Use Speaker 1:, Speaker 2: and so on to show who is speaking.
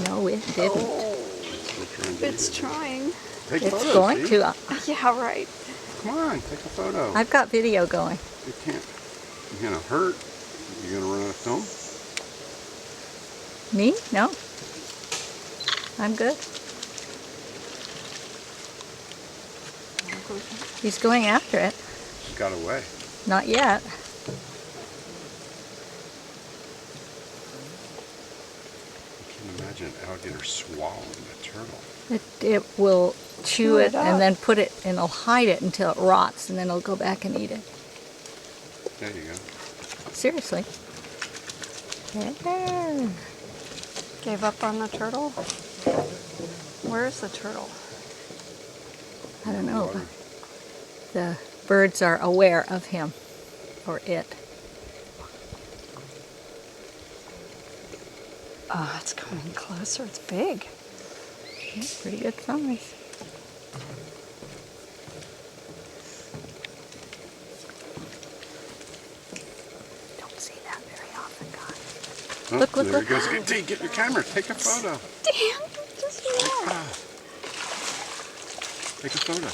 Speaker 1: No, it didn't.
Speaker 2: Oh, it's trying.
Speaker 3: Take
Speaker 1: It's
Speaker 3: photos,
Speaker 1: going
Speaker 3: see?
Speaker 1: to.
Speaker 2: Yeah, right.
Speaker 3: Come on, take a photo.
Speaker 1: I've got video going.
Speaker 3: You can't. You're gonna hurt. You're gonna run out of film.
Speaker 1: Me? No. I'm good. He's going after it.
Speaker 3: She got away.
Speaker 1: Not yet.
Speaker 3: I can imagine an alligator swallowing a turtle.
Speaker 1: It will chew it
Speaker 2: up.
Speaker 1: and then put it, and it'll hide it until it rots, and then it'll go back and eat it.
Speaker 3: There you go.
Speaker 1: Seriously. Yeah.
Speaker 2: Gave up on the turtle? Where's the turtle?
Speaker 1: I don't know. But the birds are aware of him, or it.
Speaker 2: Oh, it's coming closer. It's big.
Speaker 1: Yeah, pretty good size. Don't see that very often, guys.
Speaker 3: Oh,
Speaker 1: Look, look,
Speaker 3: there
Speaker 1: look.
Speaker 3: he goes. Get your camera. Take a photo.
Speaker 2: Damn, just
Speaker 3: Ah. Take a photo.